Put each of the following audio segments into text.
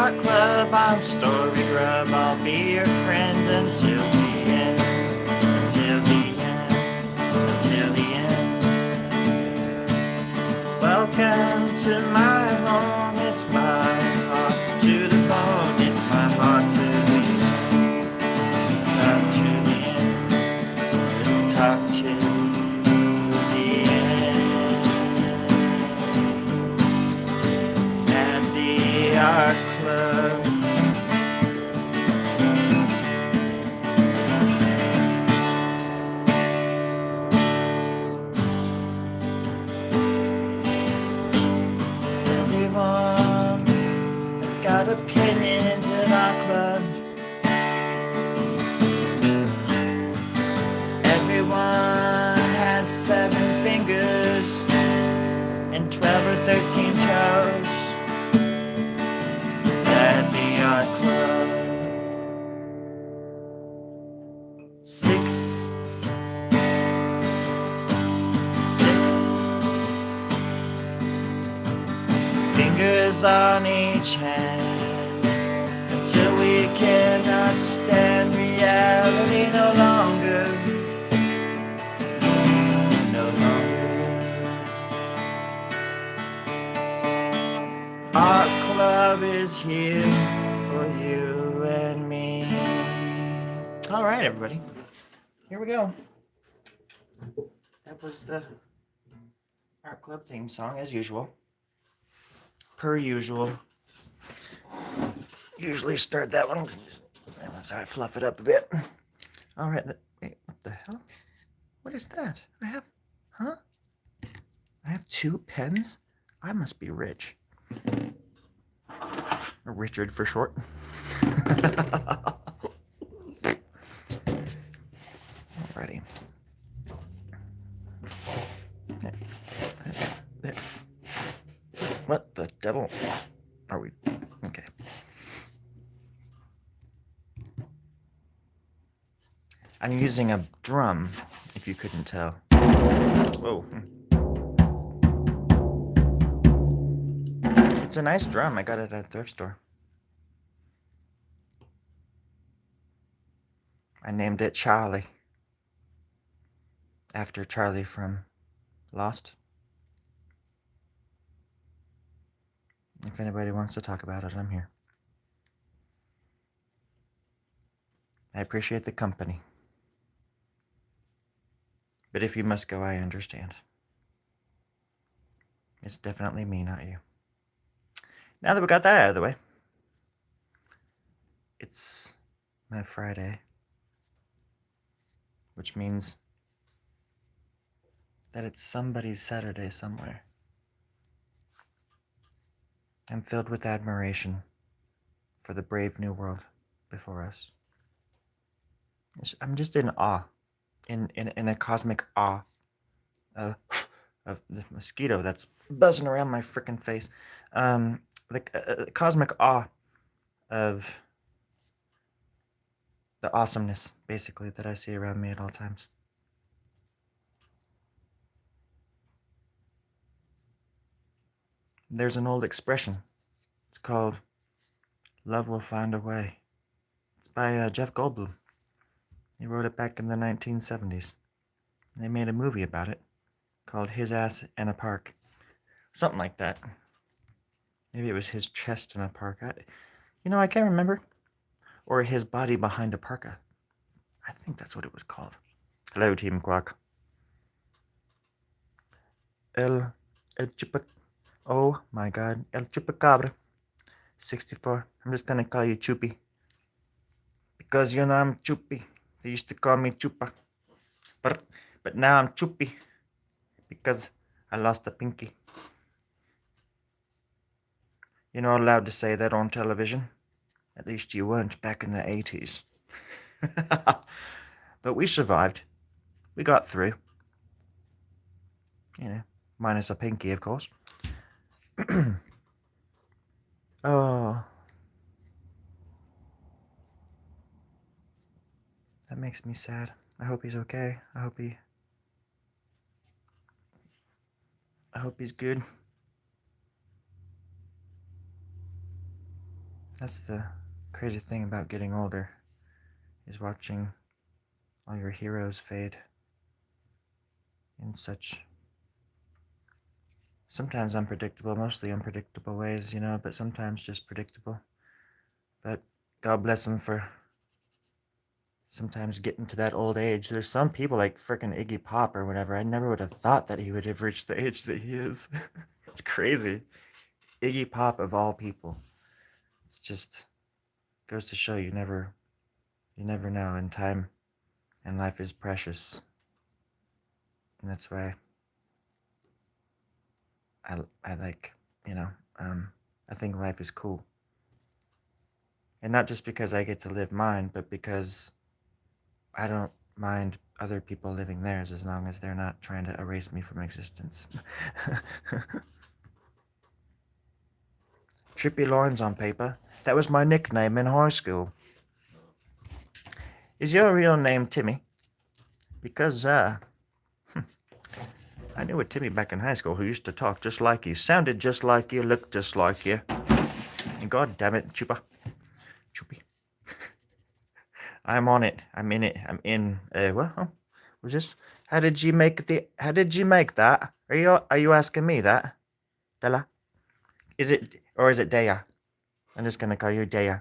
art club, I'm story grub. I'll be your friend until the end. Until the end. Until the end. Welcome to my home. It's my heart to the bone. It's my heart to the end. Talk to the end. Let's talk to the end. At the art club. Everyone has got opinions at our club. Everyone has 7 fingers and 12 or 13 toes at the art club. 6 fingers on each hand until we cannot stand reality no longer. No longer. Art club is here for you and me. All right, everybody. Here we go. That was the art club theme song, as usual. Per usual. Usually start that one. That's how I fluff it up a bit. All right. Wait, what the hell? What is that? I have 2 pens? I must be rich. Or Richard for short. Alrighty. What the devil are we? Okay. I'm using a drum, if you couldn't tell. Whoa. It's a nice drum. I got it at a thrift store. I named it Charlie. After Charlie from Lost. If anybody wants to talk about it, I'm here. I appreciate the company. But if you must go, I understand. It's definitely me, not you. Now that we got that out of the way, it's my Friday, which means that it's somebody's Saturday somewhere. I'm filled with admiration for the brave new world before us. I'm just in awe, in a cosmic awe of the mosquito that's buzzing around my frickin' face. The cosmic awe of the awesomeness, basically, that I see around me at all times. There's an old expression. It's called "Love Will Find a Way." It's by Jeff Goldblum. He wrote it back in the 1970s. They made a movie about it called His Ass in a Park. Something like that. Maybe it was His Chest in a Park. I can't remember. Or His Body Behind a Parka. I think that's what it was called. Hello, Team Quack. Oh my god. El Chupacabra. 64. I'm just gonna call you Chupi. Because I'm Chupi. They used to call me Chupa. But now I'm Chupi. Because I lost a pinky. You're not allowed to say that on television. At least you weren't back in the 80s. But we survived. We got through. Minus a pinky, of course. Oh. That makes me sad. I hope he's okay. I hope he's good. That's the crazy thing about getting older, is watching all your heroes fade in such sometimes unpredictable, mostly unpredictable ways, but sometimes just predictable. But God bless them for sometimes getting to that old age. There's some people like frickin' Iggy Pop or whatever. I never would have thought that he would have reached the age that he is. It's crazy. Iggy Pop of all people. It's just goes to show you never know, and time and life is precious. And that's why I like, I think life is cool. And not just because I get to live mine, but because I don't mind other people living theirs as long as they're not trying to erase me from existence. Trippy lines on paper. That was my nickname in high school. Is your real name Timmy? Because, I knew a Timmy back in high school who used to talk just like you, sounded just like you, looked just like you. And god damn it, Chupa. Choopy. I'm on it. I'm in it. I'm in. What? Huh? Was this? How did you make that? Are you asking me that? Della? Is it Dea? I'm just gonna call you Dea.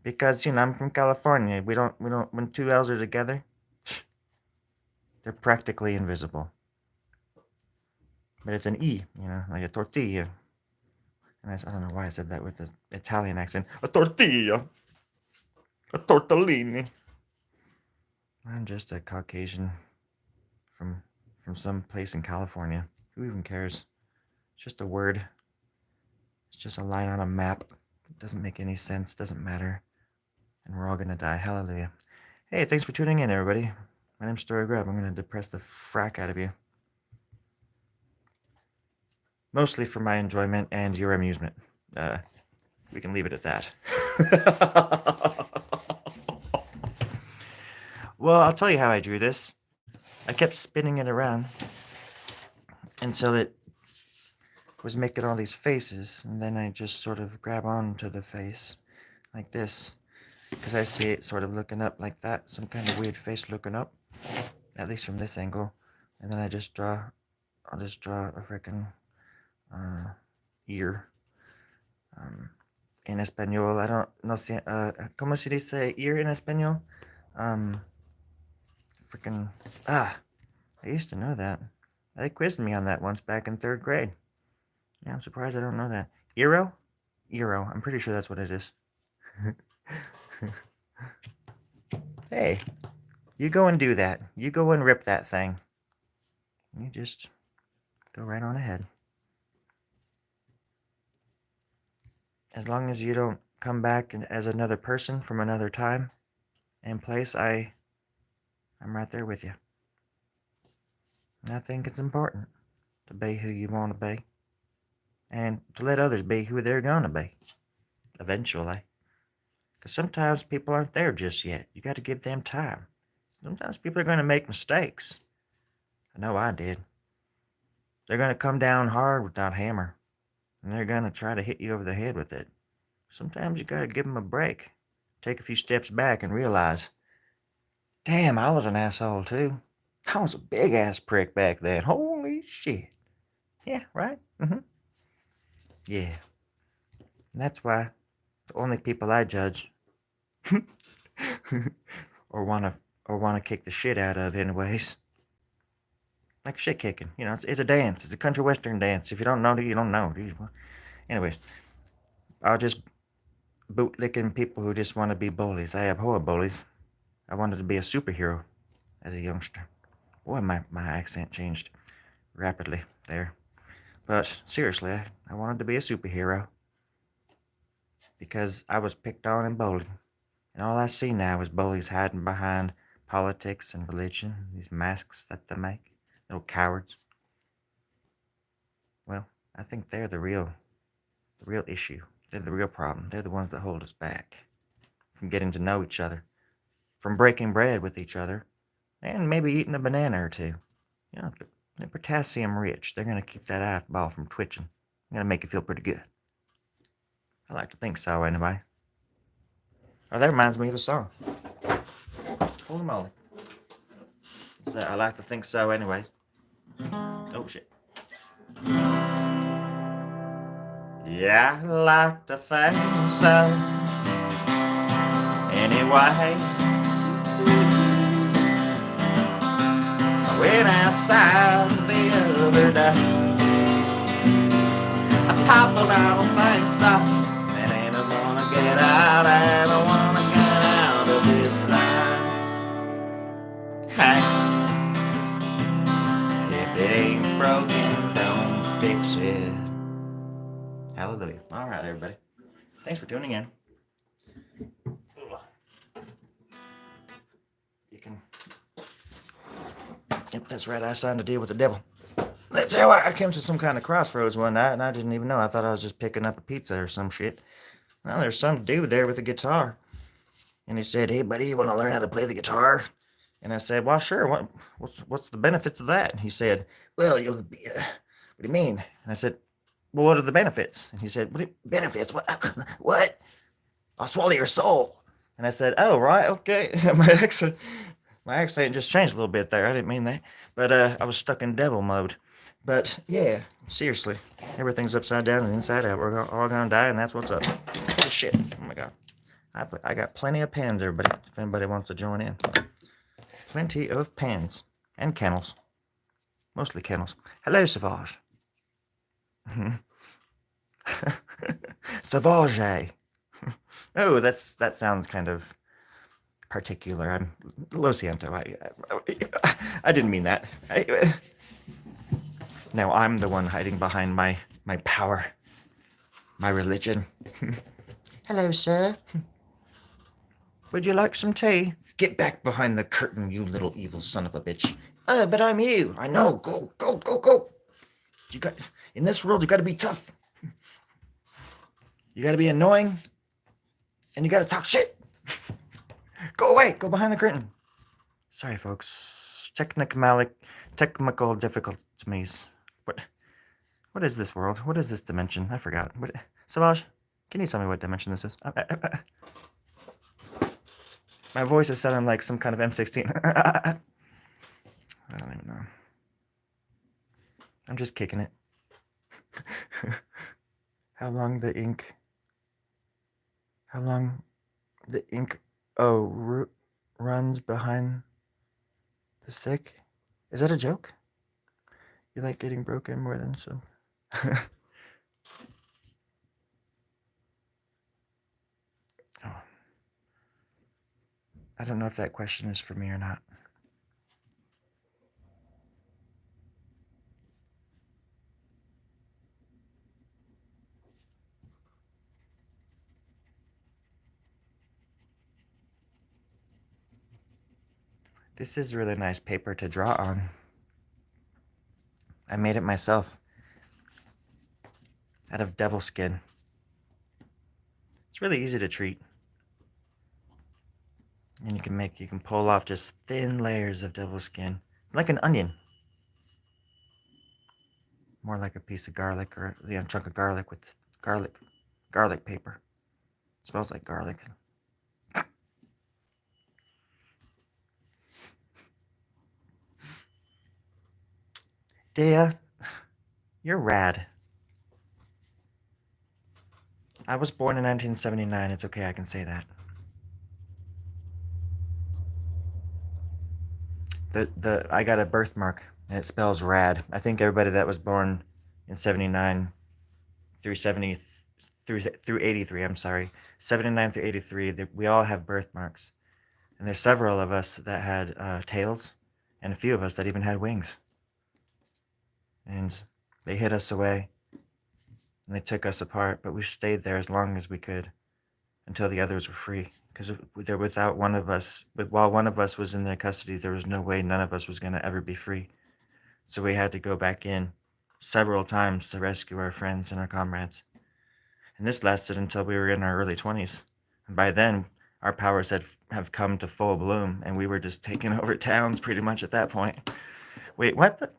Because, I'm from California. We don't, when two L's are together, they're practically invisible. But it's an E, like a tortilla. And I don't know why I said that with this Italian accent. A tortilla. A tortellini. I'm just a Caucasian from some place in California. Who even cares? It's just a word. It's just a line on a map. It doesn't make any sense. Doesn't matter. And we're all gonna die. Hallelujah. Hey, thanks for tuning in, everybody. My name's Story Grub. I'm gonna depress the frack out of you. Mostly for my enjoyment and your amusement. We can leave it at that. Well, I'll tell you how I drew this. I kept spinning it around until it was making all these faces, and then I just sort of grab onto the face like this, because I see it sort of looking up like that, some kind of weird face looking up, at least from this angle, and then I'll just draw a freaking ear. En español, I don't know si, ¿cómo se dice ear in español? I used to know that. They quizzed me on that once back in 3rd grade. Yeah, I'm surprised I don't know that. Eero? Eero, I'm pretty sure that's what it is. Hey, you go and do that. You go and rip that thing. You just go right on ahead. As long as you don't come back as another person from another time and place, I'm right there with you. And I think it's important to be who you want to be, and to let others be who they're gonna be, eventually. Because sometimes people aren't there just yet. You got to give them time. Sometimes people are going to make mistakes. I know I did. They're going to come down hard with that hammer, and they're going to try to hit you over the head with it. Sometimes you got to give them a break. Take a few steps back and realize, damn, I was an asshole too. I was a big ass prick back then. Holy shit. Yeah, right? Mm-hmm. Yeah. And that's why the only people I judge or wanna kick the shit out of anyways. Like shit kicking. It's a dance. It's a country western dance. If you don't know it, you don't know it. Anyways, I'll just bootlicking people who just want to be bullies. I abhor bullies. I wanted to be a superhero as a youngster. Boy, my accent changed rapidly there. But seriously, I wanted to be a superhero because I was picked on and bullied. And all I see now is bullies hiding behind politics and religion, these masks that they make. Little cowards. Well, I think they're the real issue. They're the real problem. They're the ones that hold us back from getting to know each other, from breaking bread with each other, and maybe eating a banana or two. They're potassium rich. They're going to keep that eyeball from twitching. They're going to make you feel pretty good. I like to think so, anyway. Oh, that reminds me of a song. Holy moly. I like to think so anyway. Oh, shit. Yeah, I like to think so anyway. I went outside the other day. Papa, I don't think so. And ain't gonna get out, and I wanna get out of this line. Hey, if it ain't broken, don't fix it. Hallelujah. All right, everybody. Thanks for tuning in. You can. Yep, that's right. I signed a deal with the devil. That's how I came to some kind of crossroads one night, and I didn't even know. I thought I was just picking up a pizza or some shit. Well, there's some dude there with a guitar. And he said, "Hey, buddy, you want to learn how to play the guitar?" And I said, "Well, sure. What's the benefits of that?" And he said, "Well, you'll be, what do you mean?" And I said, "Well, what are the benefits?" And he said, "Benefits? What? What? I'll swallow your soul." And I said, "Oh, right, okay." My accent just changed a little bit there. I didn't mean that. But I was stuck in devil mode. But yeah, seriously, everything's upside down and inside out. We're all gonna die, and that's what's up. Holy shit! Oh my god, I got plenty of pens, everybody. If anybody wants to join in, plenty of pens and kennels, mostly kennels. Hello, Sauvage. Sauvage. Oh, that sounds kind of particular. I'm Lo siento. I didn't mean that. Now I'm the one hiding behind my power, my religion. Hello, sir. Would you like some tea? Get back behind the curtain, you little evil son of a bitch. Oh, but I'm you. I know. Go, go, go, go. In this world, you got to be tough. You got to be annoying, and you got to talk shit. Go away. Go behind the curtain. Sorry, folks. Technical difficulties. What is this world? What is this dimension? I forgot. Savage, can you tell me what dimension this is? My voice is sounding like some kind of M16. I don't even know. I'm just kicking it. How long the ink runs behind the sick? Is that a joke? You like getting broken more than some? Oh. I don't know if that question is for me or not. This is really nice paper to draw on. I made it myself out of devil skin. It's really easy to treat. And you can pull off just thin layers of devil skin, like an onion. More like a piece of garlic or a chunk of garlic with garlic paper. It smells like garlic. Dea, you're rad. I was born in 1979. It's okay, I can say that. I got a birthmark, and it spells rad. I think everybody that was born in 79 through 83, I'm sorry, 79 through 83, we all have birthmarks. And there's several of us that had tails, and a few of us that even had wings. And they hid us away, and they took us apart, but we stayed there as long as we could until the others were free. Because while one of us was in their custody, there was no way none of us was going to ever be free. So we had to go back in several times to rescue our friends and our comrades. And this lasted until we were in our early 20s. And by then, our powers have come to full bloom, and we were just taking over towns pretty much at that point. Wait, what the?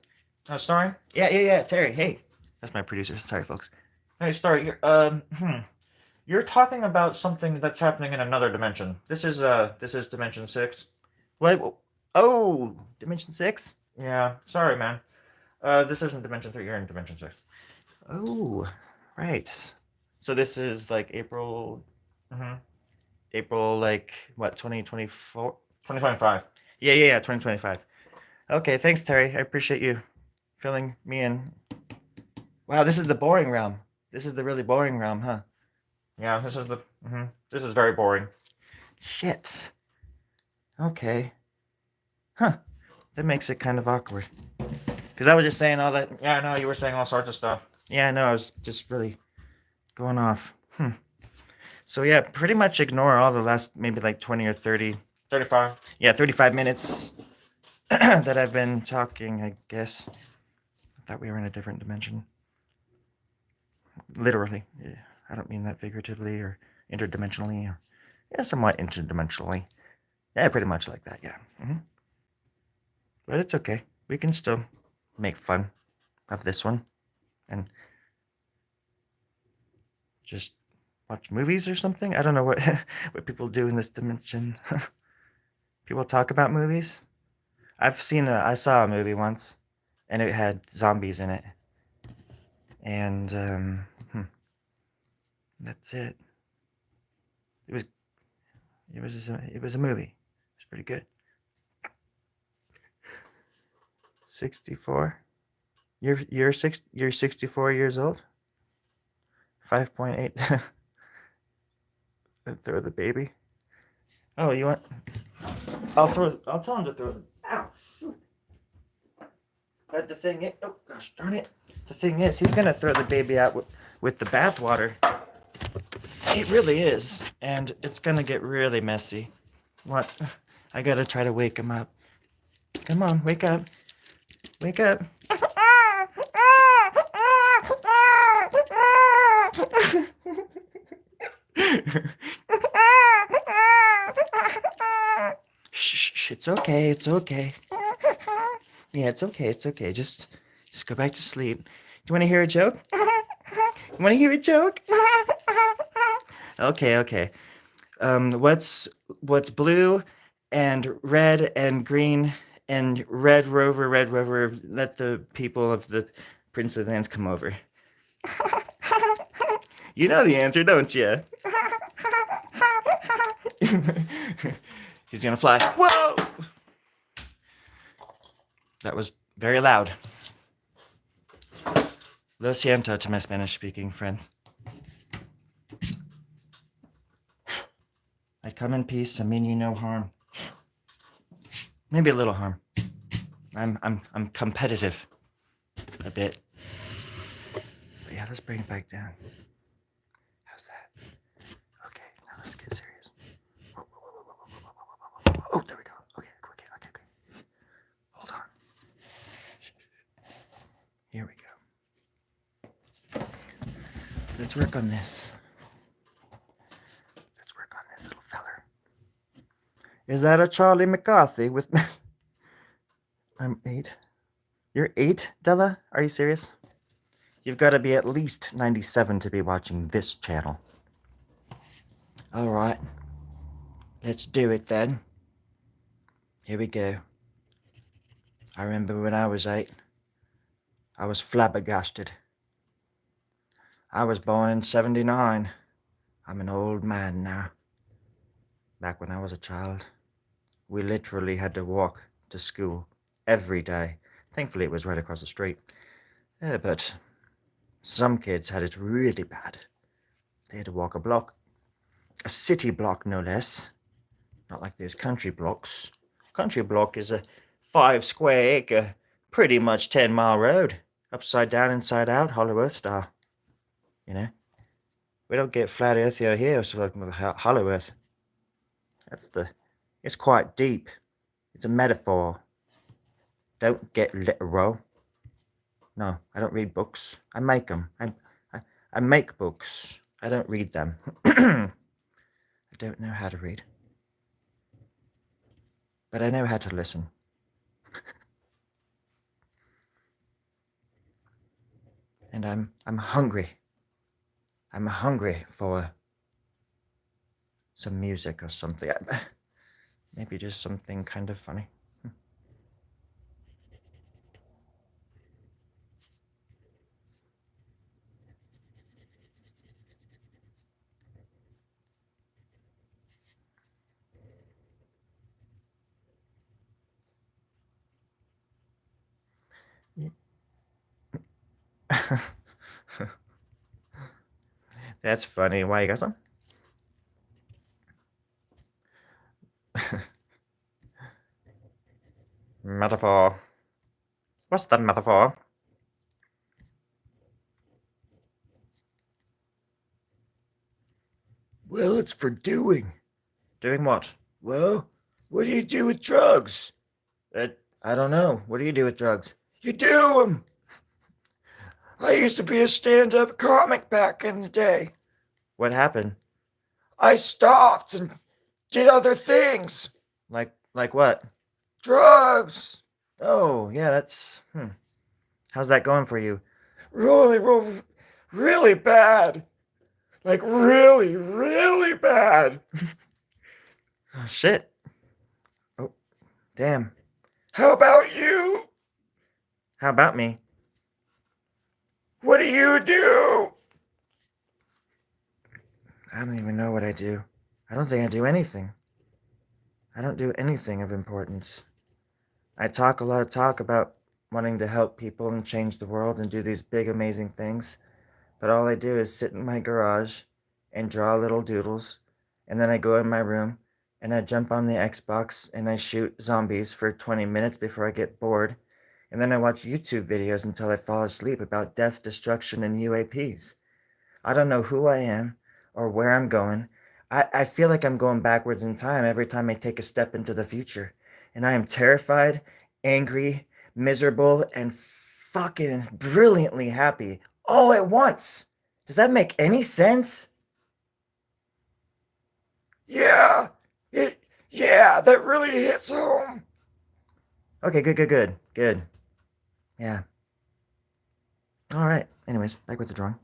Oh, sorry. Yeah, Terry. Hey, that's my producer. Sorry, folks. Hey, sorry. You're You're talking about something that's happening in another dimension. This is dimension 6. Wait, oh, dimension 6? Yeah, sorry, man. This isn't dimension 3, you're in dimension 6. Oh, right. So this is like April, hmm April, like, what, 2024? 2025. Yeah, 2025. Okay, thanks, Terry. I appreciate you filling me in. Wow, this is the boring realm. This is the really boring realm, huh? Yeah, this is very boring. Shit. Okay. Huh. That makes it kind of awkward. Because I was just saying all that. Yeah, I know, you were saying all sorts of stuff. Yeah, I know, I was just really going off. So yeah, pretty much ignore all the last maybe like 20 or 30. 35. Yeah, 35 minutes that I've been talking, I guess. I thought we were in a different dimension. Literally. Yeah. I don't mean that figuratively or interdimensionally or somewhat interdimensionally. Yeah, pretty much like that, yeah. But it's okay. We can still make fun of this one and just watch movies or something. I don't know what what people do in this dimension. People talk about movies. I saw a movie once, and it had zombies in it, and that's it. It was it was a movie. It was pretty good. 64. You're 64 years old. 5.8. Throw the baby. Oh, you want? I'll tell him to throw it. Ow! But the thing is, oh gosh darn it! The thing is, he's gonna throw the baby out with the bathwater. It really is, and it's gonna get really messy. What? I gotta try to wake him up. Come on, wake up! Wake up! Shh, it's okay, it's okay. Yeah, it's okay, it's okay. Just go back to sleep. You want to hear a joke? You want to hear a joke? Okay. What's blue and red and green and Red Rover, let the people of the Prince of the Lands come over. You know the answer, don't you? He's gonna fly. Whoa! That was very loud. Lo siento to my Spanish-speaking friends. I come in peace. I mean you no harm. Maybe a little harm. I'm competitive a bit. But yeah, let's bring it back down. How's that? Okay, now let's get serious. Whoa. Oh, there we go. Okay. Hold on. Shh. Here we go. Let's work on this. Little feller. Is that a Charlie McCarthy with me? I'm 8. You're 8, Della? Are you serious? You've got to be at least 97 to be watching this channel. Alright. Let's do it then. Here we go. I remember when I was 8. I was flabbergasted. I was born in 79. I'm an old man now. Back when I was a child, we literally had to walk to school every day. Thankfully, it was right across the street. But some kids had it really bad. They had to walk a block. A city block, no less. Not like those country blocks. Country block is a 5 square acre, pretty much 10-mile road. Upside down, inside out, Hollow Earth style. You know? We don't get flat earth here, so like Hollow Earth. It's quite deep. It's a metaphor. Don't get literal. No, I don't read books. I make them. I make books. I don't read them. I don't know how to read. But I know how to listen. And I'm hungry. I'm hungry for some music or something. Maybe just something kind of funny. That's funny. Why, you got some? Metaphor. What's the metaphor? Well, it's for doing. Doing what? Well, what do you do with drugs? I don't know. What do you do with drugs? You do them! I used to be a stand-up comic back in the day. What happened? I stopped and did other things. Like what? Drugs! Oh, yeah, that's... How's that going for you? Really bad. Like, really, really bad. Oh, shit. Oh, damn. How about you? How about me? What do you do? I don't even know what I do. I don't think I do anything. I don't do anything of importance. I talk a lot of talk about wanting to help people and change the world and do these big, amazing things, but all I do is sit in my garage and draw little doodles, and then I go in my room and I jump on the Xbox and I shoot zombies for 20 minutes before I get bored, and then I watch YouTube videos until I fall asleep about death, destruction, and UAPs. I don't know who I am or where I'm going. I feel like I'm going backwards in time every time I take a step into the future. And I am terrified, angry, miserable, and fucking brilliantly happy all at once. Does that make any sense? Yeah, yeah, that really hits home. Okay, good. Yeah. All right. Anyways, back with the drawing.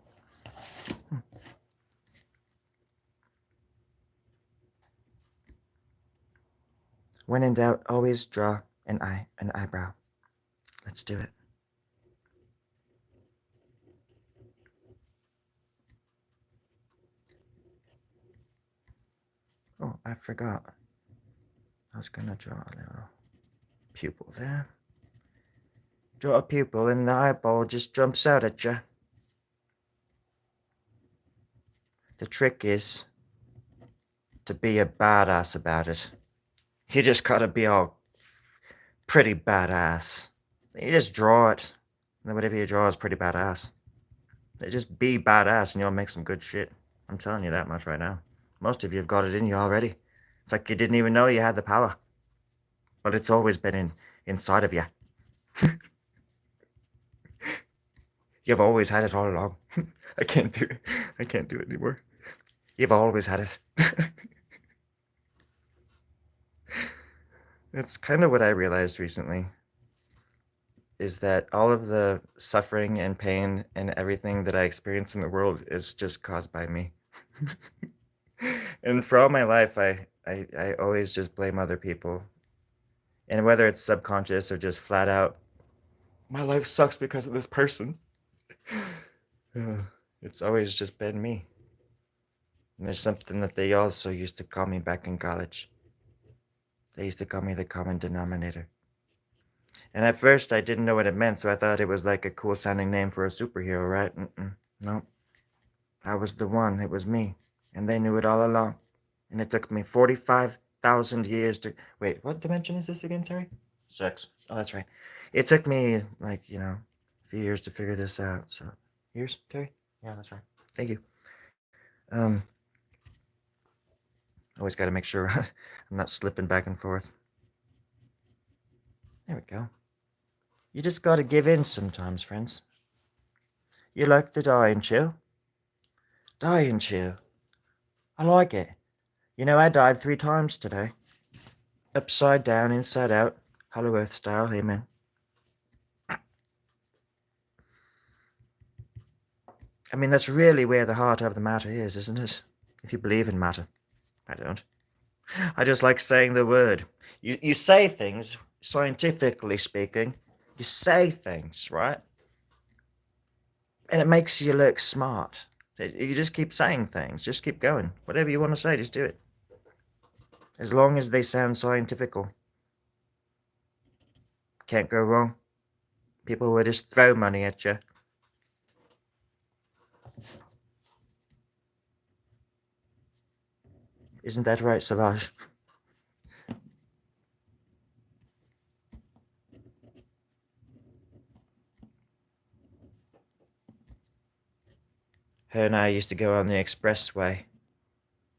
When in doubt, always draw an eyebrow. Let's do it. Oh, I forgot. I was gonna draw a little pupil there. Draw a pupil and the eyeball just jumps out at you. The trick is to be a badass about it. You just gotta be all pretty badass. You just draw it. And then whatever you draw is pretty badass. Just be badass and you'll make some good shit. I'm telling you that much right now. Most of you have got it in you already. It's like you didn't even know you had the power. But it's always been inside of you. You've always had it all along. I can't do it anymore. You've always had it. That's kind of what I realized recently, is that all of the suffering and pain and everything that I experience in the world is just caused by me. And for all my life, I always just blame other people. And whether it's subconscious or just flat out, my life sucks because of this person. It's always just been me. And there's something that they also used to call me back in college. They used to call me the common denominator. And at first I didn't know what it meant, so I thought it was like a cool sounding name for a superhero, right? No. I was the one. It was me. And they knew it all along. And it took me 45,000 years to... Wait, what dimension is this again, Terry? 6. Oh, that's right. It took me, like, a few years to figure this out, so... Years, Terry? Yeah, that's right. Thank you. Always got to make sure I'm not slipping back and forth. There we go. You just got to give in sometimes, friends. You like to die and chill? Die and chill. I like it. I died 3 times today. Upside down, inside out, Hollow Earth style, amen. I mean, that's really where the heart of the matter is, isn't it? If you believe in matter. I don't. I just like saying the word. You say things, scientifically speaking, you say things, right? And it makes you look smart. You just keep saying things, just keep going. Whatever you want to say, just do it. As long as they sound scientifical. Can't go wrong. People will just throw money at you. Isn't that right, Savage? Her and I used to go on the expressway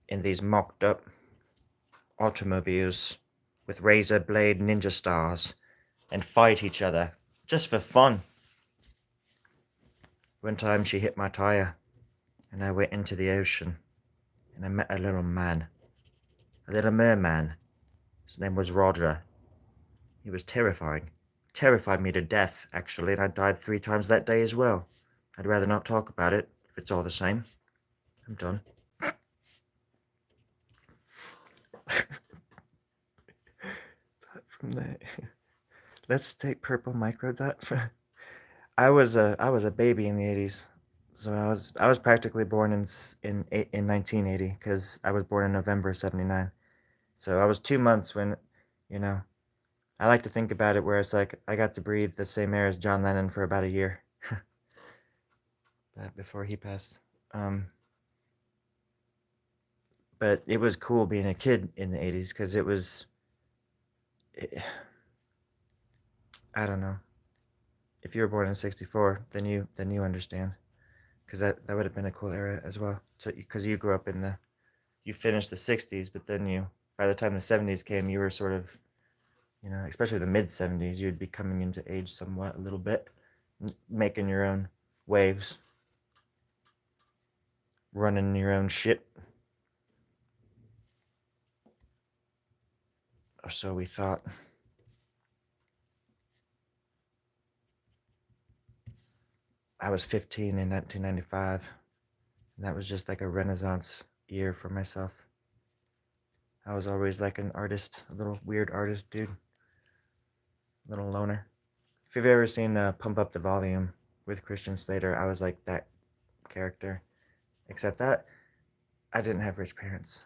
in these mocked up automobiles with razor blade ninja stars and fight each other just for fun. One time she hit my tire and I went into the ocean and I met a little man, a little merman. His name was Roger. He was terrifying. Terrified me to death, actually, and I died 3 times that day as well. I'd rather not talk about it, if it's all the same. I'm done. From that, let's take Purple Microdot. I was a baby in the 80s, so I was practically born in 1980 because I was born in November '79. So I was 2 months when, you know, I like to think about it where it's like I got to breathe the same air as John Lennon for about a year before he passed. But it was cool being a kid in the 80s because it was, I don't know. If you were born in '64, then you understand, because that would have been a cool era as well. So because you grew up you finished the '60s, but then by the time the '70s came, you were sort of, especially the mid '70s, you'd be coming into age somewhat a little bit, making your own waves, running your own shit. Or so we thought. I was 15 in 1995, and that was just like a renaissance year for myself. I was always like an artist, a little weird artist dude, little loner. If you've ever seen Pump Up the Volume with Christian Slater, I was like that character, except that I didn't have rich parents.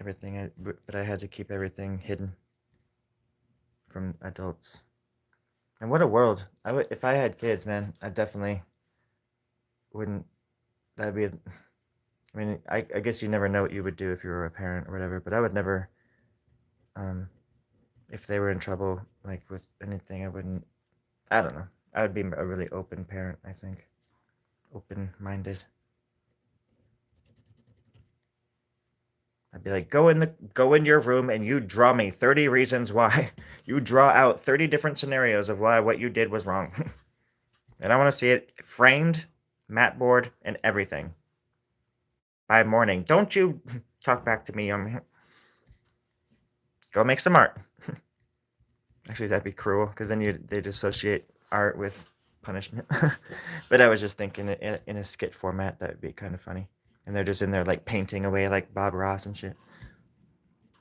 But I had to keep everything hidden from adults. And what a world! If I had kids, man, I definitely wouldn't. That'd be. I mean, I guess you never know what you would do if you were a parent or whatever. But I would never. If they were in trouble, like with anything, I wouldn't. I don't know. I would be a really open parent. I think, open-minded. I'd be like, go in your room and you draw me 30 reasons why. You draw out 30 different scenarios of why what you did was wrong. And I want to see it framed, mat board, and everything. By morning. Don't you talk back to me. Go make some art. Actually, that'd be cruel, because then they'd associate art with punishment. But I was just thinking in a skit format, that would be kind of funny. And they're just in there like painting away like Bob Ross and shit.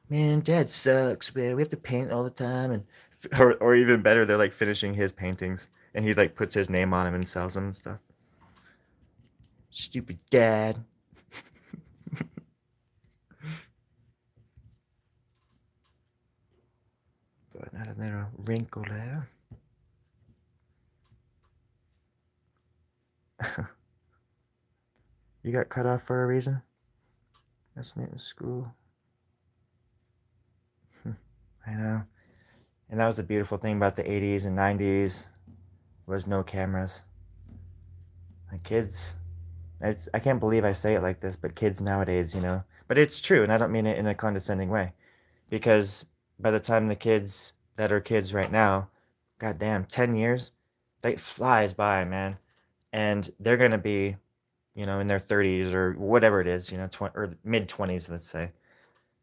Man, Dad sucks, man. We have to paint all the time, and or even better, they're like finishing his paintings, and he like puts his name on them and sells them and stuff. Stupid dad. But another little wrinkle there. You got cut off for a reason? That's not in school. I know. And that was the beautiful thing about the 80s and 90s, was no cameras. Like kids, I can't believe I say it like this, but kids nowadays, but it's true, and I don't mean it in a condescending way, because by the time the kids that are kids right now, goddamn, 10 years, that flies by, man. And they're going to be, in their 30s or whatever it is, or mid 20s, let's say.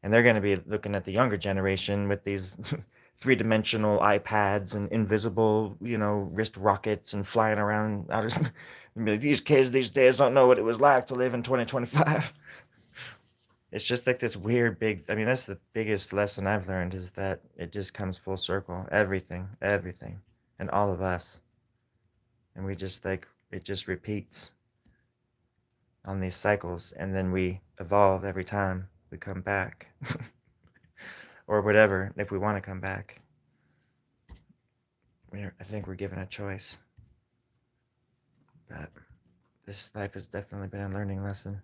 And they're going to be looking at the younger generation with these 3-dimensional iPads and invisible, wrist rockets and flying around. These kids these days don't know what it was like to live in 2025. It's just like this weird big, I mean, that's the biggest lesson I've learned is that it just comes full circle. Everything, and all of us. And we just like, it just repeats on these cycles, and then we evolve every time we come back. Or whatever, if we want to come back. I think we're given a choice. But this life has definitely been a learning lesson.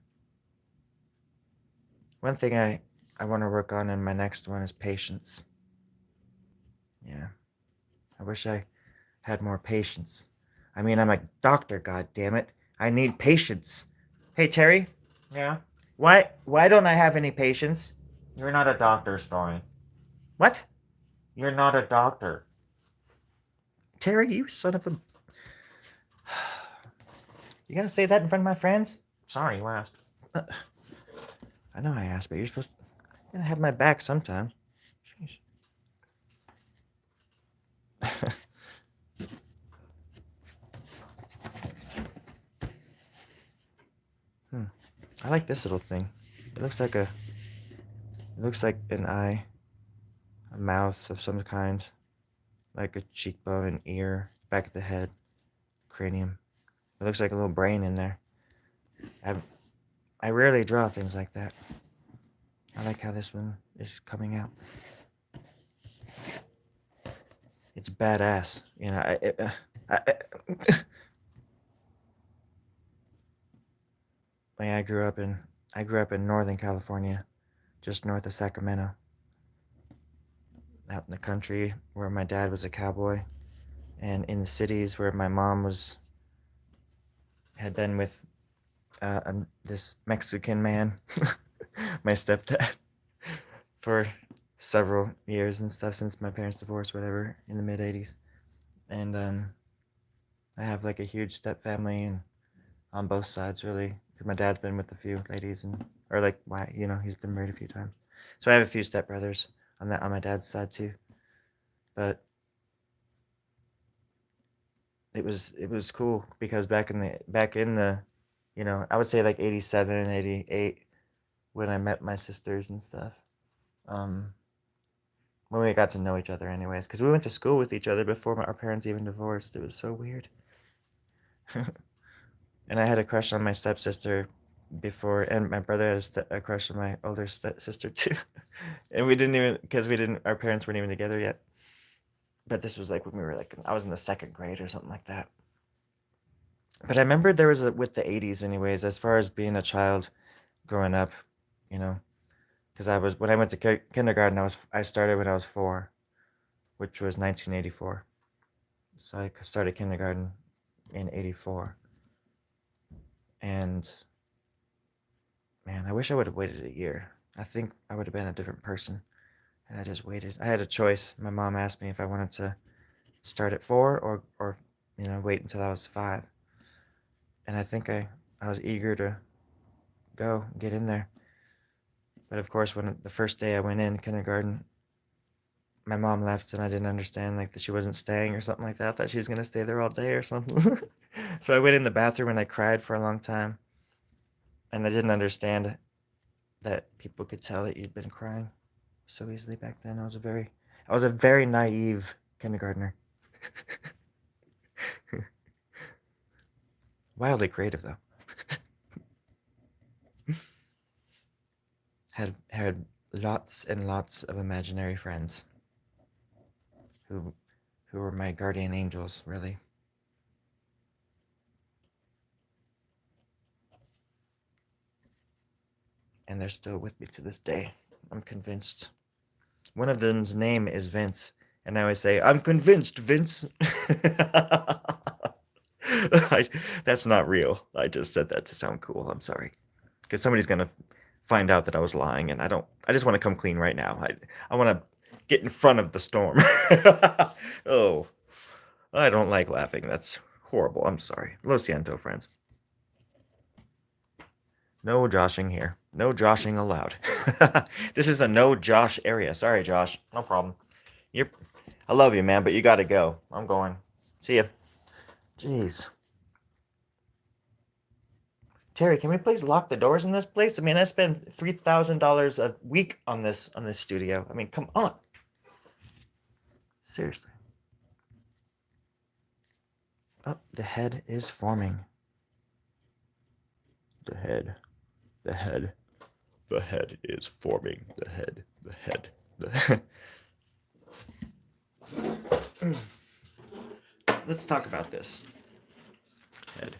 One thing I want to work on in my next one is patience. Yeah. I wish I had more patience. I mean, I'm a doctor, god damn it. I need patience. Hey, Terry? Yeah? Why don't I have any patience? You're not a doctor, Story. What? You're not a doctor. Terry, you son of a... You gonna say that in front of my friends? Sorry, you asked. I know I asked, but you're supposed to... You gotta have my back sometimes. Jeez. I like this little thing. It looks like an eye, a mouth of some kind, like a cheekbone, an ear, back of the head, cranium. It looks like a little brain in there. I rarely draw things like that. I like how this one is coming out. It's badass, you know. I grew up in Northern California, just north of Sacramento, out in the country where my dad was a cowboy, and in the cities where my mom had been with this Mexican man, my stepdad, for several years and stuff since my parents divorced, whatever, in the mid '80s, and I have like a huge step family and on both sides really, because my dad's been with a few ladies or like why he's been married a few times, so I have a few stepbrothers on my dad's side too, but it was cool because back in the I would say like 87, 88 when I met my sisters and stuff. Um, when we got to know each other, anyways, because we went to school with each other before our parents even divorced. It was so weird. And I had a crush on my stepsister before, and my brother had a crush on my older sister too. And we didn't even because our parents weren't even together yet. But this was like when we were like I was in the second grade or something like that. But I remember there was with the '80s, anyways, as far as being a child growing up, you know, because when I went to kindergarten, I started when I was 4, which was 1984. So I started kindergarten in '84, and man, I wish I would have waited a year. I think I would have been a different person, and I just waited. I had a choice. My mom asked me if I wanted to start at 4 or wait until I was 5, and I think I was eager to go get in there. But of course, when the first day I went in kindergarten, my mom left and I didn't understand like that she wasn't staying or something like that. I thought she was gonna stay there all day or something. So I went in the bathroom and I cried for a long time. And I didn't understand that people could tell that you'd been crying so easily back then. I was a very naive kindergartner. Wildly creative though. Had lots and lots of imaginary friends who were my guardian angels, really. And they're still with me to this day. I'm convinced. One of them's name is Vince, and I always say, "I'm convinced, Vince." That's not real. I just said that to sound cool. I'm sorry, because somebody's gonna find out that I was lying, and I don't. I just want to come clean right now. I want to get in front of the storm. Oh, I don't like laughing. That's horrible. I'm sorry. Lo siento, friends. No joshing here. No joshing allowed. This is a no Josh area. Sorry, Josh. No problem. I love you, man, but you gotta go. I'm going. See ya. Jeez. Terry, can we please lock the doors in this place? I mean, I spend $3,000 a week on this studio. I mean, come on. Seriously. Oh, the head is forming. The head is forming. The head. Let's talk about this. Head.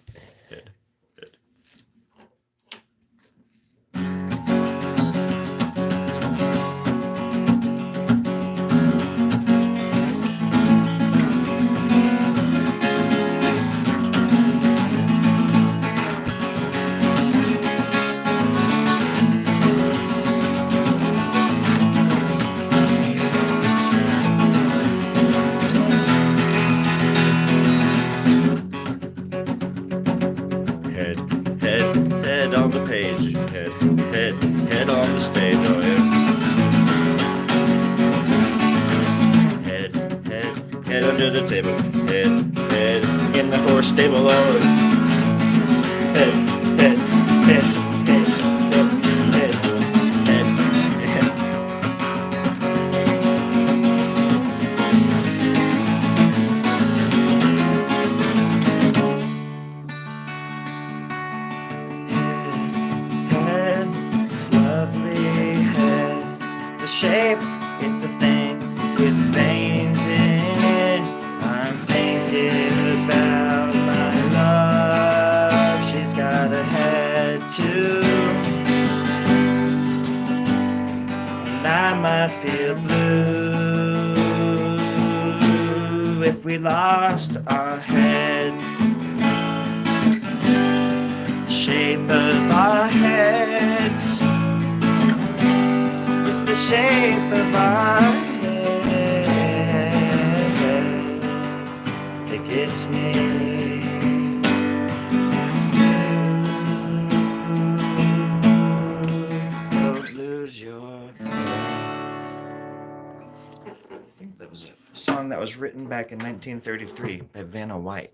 Head on the page. Head on the stage. Oh yeah. Head under the table. Head in the horse stable. Oh. Head. Shape, it's a thing with veins in it. I'm thinking about my love. She's got a head too, and I might feel blue if we lost our heads. The shape of our heads, the shape of our head that gets me. Don't lose your head. I think that was a song that was written back in 1933 by Vanna White.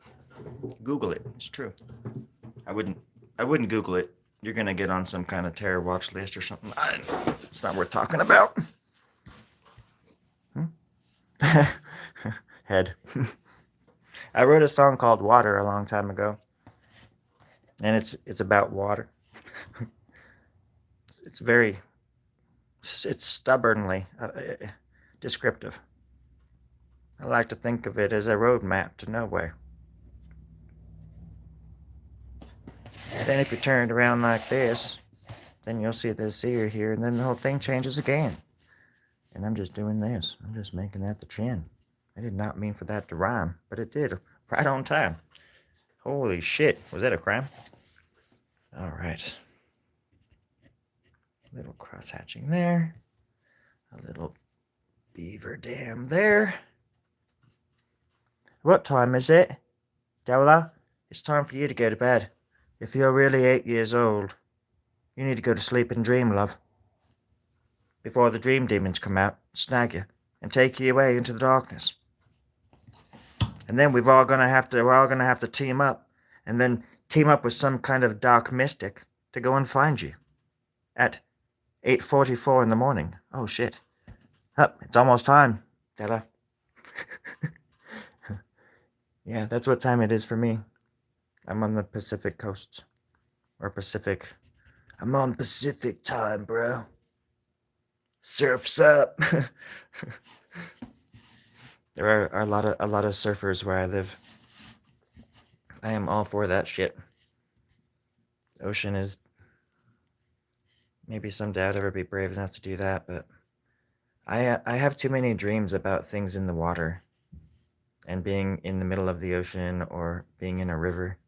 Google it. It's true. I wouldn't Google it. You're gonna get on some kind of terror watch list or something. It's not worth talking about. Head. I wrote a song called Water a long time ago, and it's about water. It's stubbornly descriptive. I like to think of it as a roadmap to nowhere. Then if you turn it around like this, then you'll see this ear here, and then the whole thing changes again. And I'm just doing this. I'm just making that the chin. I did not mean for that to rhyme, but it did, right on time. Holy shit, was that a crime? All right. A little cross-hatching there. A little beaver dam there. What time is it, Della? It's time for you to go to bed. If you're really 8 years old, you need to go to sleep and dream, love. Before the dream demons come out, snag you, and take you away into the darkness. And then we're all gonna have to team up, and then team up with some kind of dark mystic to go and find you. At 8:44 in the morning. Oh shit. It's almost time, Della. Yeah, that's what time it is for me. I'm on the Pacific coast. Or Pacific. I'm on Pacific time, bro. Surf's up. There are a lot of surfers where I live. I am all for that shit. Ocean is... Maybe someday I'd ever be brave enough to do that, but... I have too many dreams about things in the water. And being in the middle of the ocean or being in a river.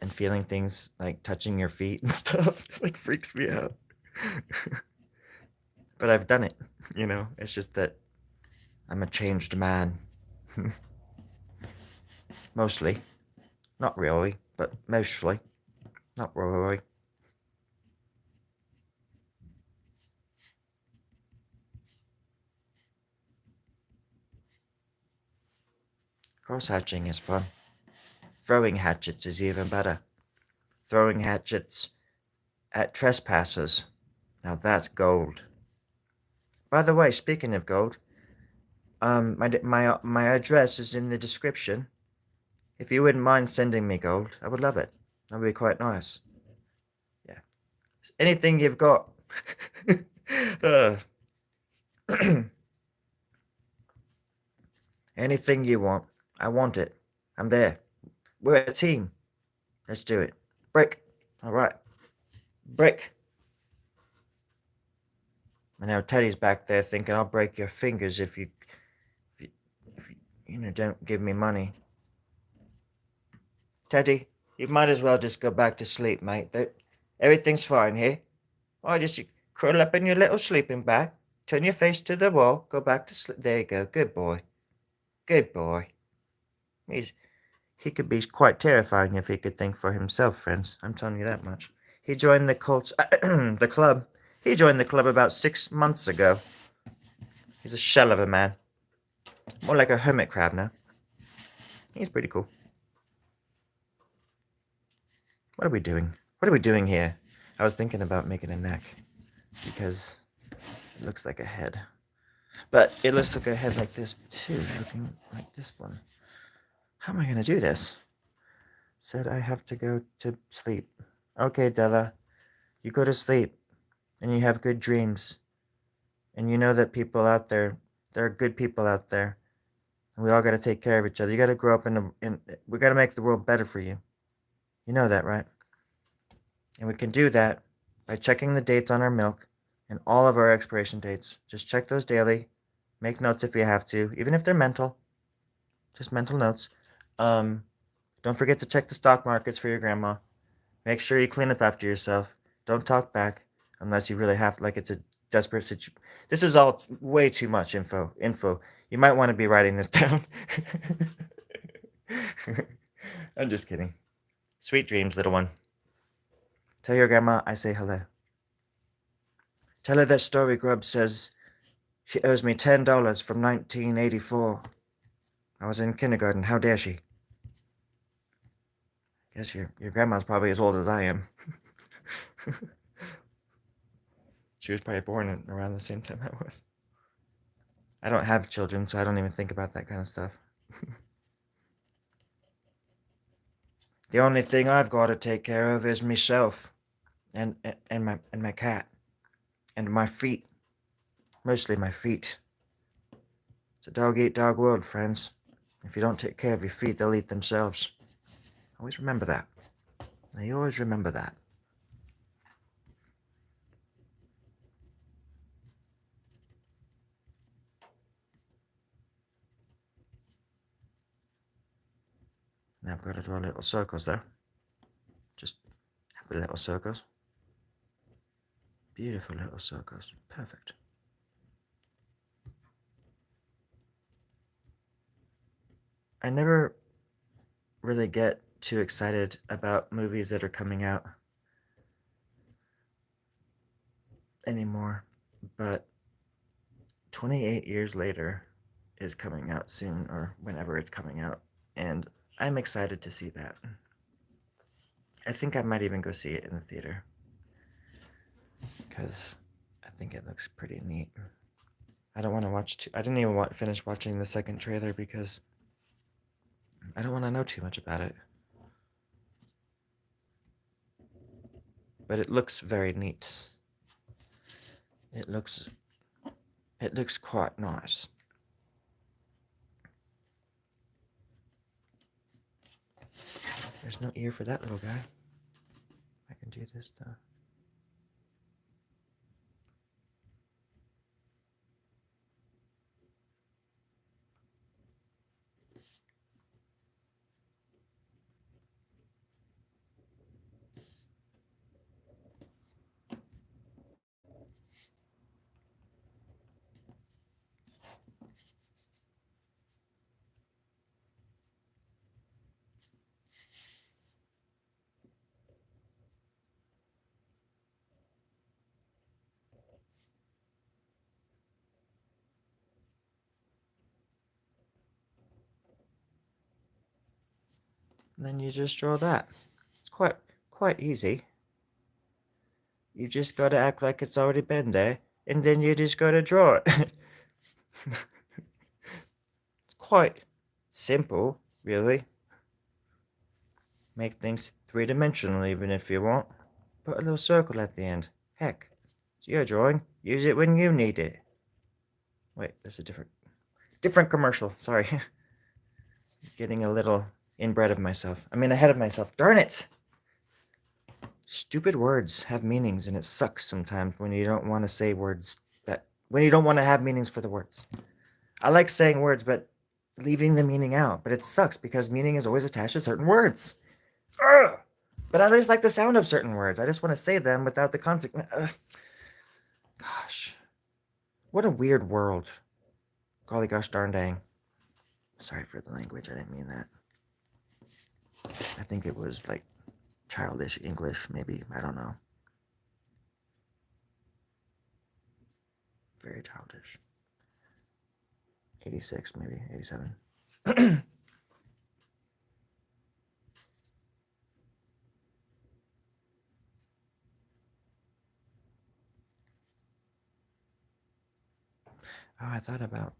And feeling things like touching your feet and stuff. Like freaks me out. But I've done it, you know. It's just that I'm a changed man. Mostly. Not really, but mostly. Not really. Cross hatching is fun. Throwing hatchets is even better. throwing hatchets at trespassers. Now that's gold. By the way, speaking of gold, my address is in the description. If you wouldn't mind sending me gold, I would love it. That would be quite nice. Yeah. Anything you've got. uh, anything you want. I want it. I'm there. We're a team. Let's do it. Brick. All right. Brick. And now Teddy's back there thinking I'll break your fingers if you don't give me money. Teddy, you might as well just go back to sleep, mate. Everything's fine here. Oh, just curl up in your little sleeping bag, turn your face to the wall, go back to sleep. There you go. Good boy. Good boy. He could be quite terrifying if he could think for himself, friends. I'm telling you that much. He joined the cult, the club. He joined the club about 6 months ago. He's a shell of a man. More like a hermit crab now. He's pretty cool. What are we doing? What are we doing here? I was thinking about making a neck because it looks like a head. But it looks like a head like this too, looking like this one. How am I going to do this? Said I have to go to sleep. Okay, Della. You go to sleep and you have good dreams. And you know that people out there, there are good people out there. And we all got to take care of each other. You got to grow up we got to make the world better for you. You know that, right? And we can do that by checking the dates on our milk and all of our expiration dates. Just check those daily. Make notes if you have to, even if they're mental. Just mental notes. Don't forget to check the stock markets for your grandma. Make sure you clean up after yourself. Don't talk back unless you really have, like it's a desperate situation. This is all way too much info. You might want to be writing this down. I'm just kidding. Sweet dreams, little one. Tell your grandma I say hello. Tell her that Story Grub says she owes me $10 from 1984. I was in kindergarten. How dare she? Guess your grandma's probably as old as I am. She was probably born around the same time I was. I don't have children, so I don't even think about that kind of stuff. The only thing I've got to take care of is myself, and my cat, and my feet. Mostly my feet. It's a dog-eat-dog world, friends. If you don't take care of your feet, they'll eat themselves. Always remember that. Now, you always remember that. Now I've got to draw little circles there. Just happy little circles. Beautiful little circles. Perfect. I never really get too excited about movies that are coming out anymore, but 28 Years Later is coming out soon, or whenever it's coming out, and I'm excited to see that. I think I might even go see it in the theater, because I think it looks pretty neat. I don't want to watch I didn't even finish watching the second trailer because I don't want to know too much about it. But it looks very neat. It looks quite nice. There's no ear for that little guy. I can do this though. And then you just draw that. It's quite quite easy. You just gotta act like it's already been there, and then you just gotta draw it. It's quite simple, really. Make things three-dimensional even if you want. Put a little circle at the end. Heck, it's your drawing. Use it when you need it. Wait, that's a different commercial. Sorry. Getting a little inbred of myself. I mean, ahead of myself. Darn it! Stupid words have meanings, and it sucks sometimes when you don't want to say words when you don't want to have meanings for the words. I like saying words, but leaving the meaning out. But it sucks because meaning is always attached to certain words. Ugh! But I just like the sound of certain words. I just want to say them without the consequence. Gosh. What a weird world. Golly gosh darn dang. Sorry for the language, I didn't mean that. I think it was like childish English, maybe. I don't know. Very childish. 86, maybe. 87. Oh, I thought about...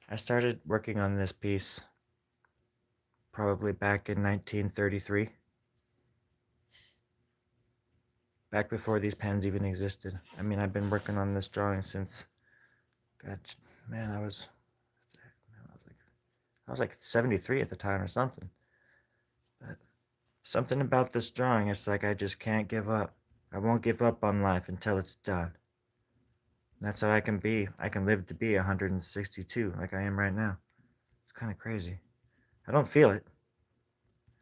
I started working on this piece probably back in 1933. Back before these pens even existed. I mean, I've been working on this drawing since... God, man, I was like 73 at the time or something. But something about this drawing, it's like I just can't give up. I won't give up on life until it's done. And that's how I can be. I can live to be 162 like I am right now. It's kind of crazy. I don't feel it.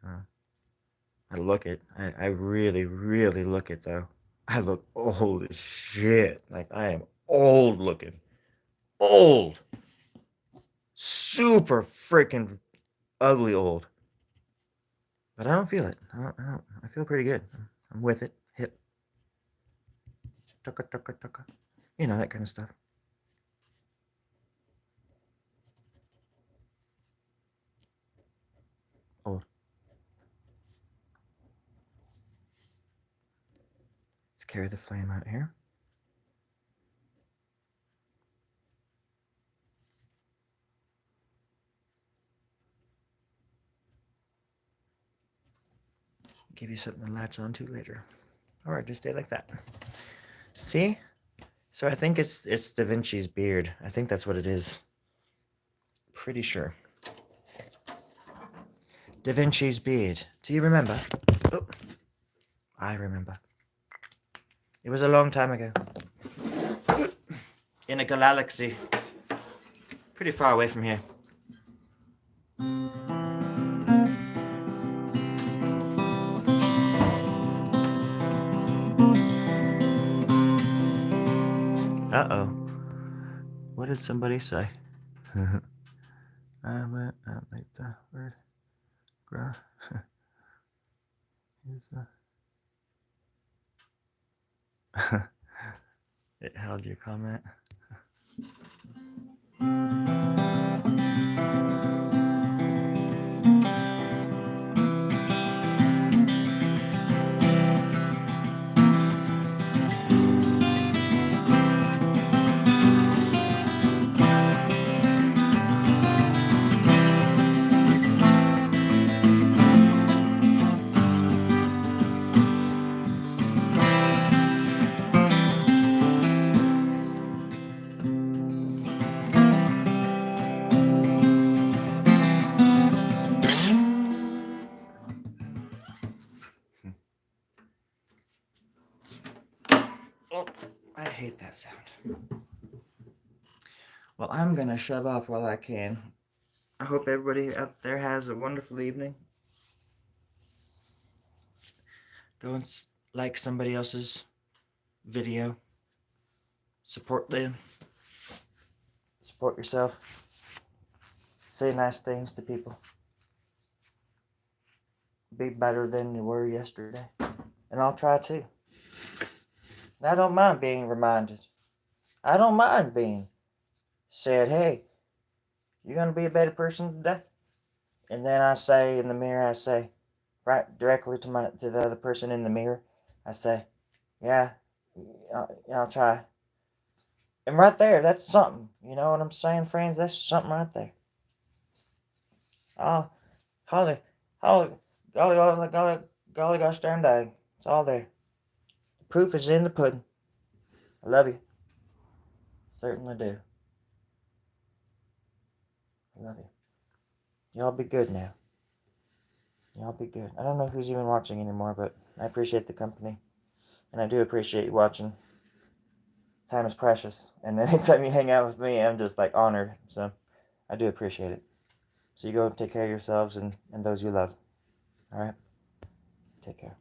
I look it. I really, really look it, though. I look old as shit. Like, I am old looking. Old. Super freaking ugly old. But I don't feel it. I feel pretty good. I'm with it. Hip. Tucka, tucka, tucka. You know, that kind of stuff. Old. Let's carry the flame out here. Give you something to latch onto later. Or just stay like that. See? So I think it's Da Vinci's beard. I think that's what it is. Pretty sure. Da Vinci's beard. Do you remember? Oh, I remember. It was a long time ago. In a galaxy. Pretty far away from here. Uh-oh. What did somebody say? I went out like the word ground. It held your comment. Oh, I hate that sound. Well, I'm gonna shove off while I can. I hope everybody out there has a wonderful evening. Go and like somebody else's video. Support them. Support yourself. Say nice things to people. Be better than you were yesterday. And I'll try to. And I don't mind being reminded. I don't mind being said, hey, you're going to be a better person today. And then I say in the mirror, I say, right directly to the other person in the mirror, I say, yeah, I'll try. And right there, that's something. You know what I'm saying, friends? That's something right there. Oh, golly, golly gosh darn dang. It's all there. The proof is in the pudding. I love you. Certainly do. I love you. Y'all be good now. Y'all be good. I don't know who's even watching anymore, but I appreciate the company. And I do appreciate you watching. Time is precious. And anytime you hang out with me, I'm just like honored. So I do appreciate it. So you go take care of yourselves and those you love. Alright? Take care.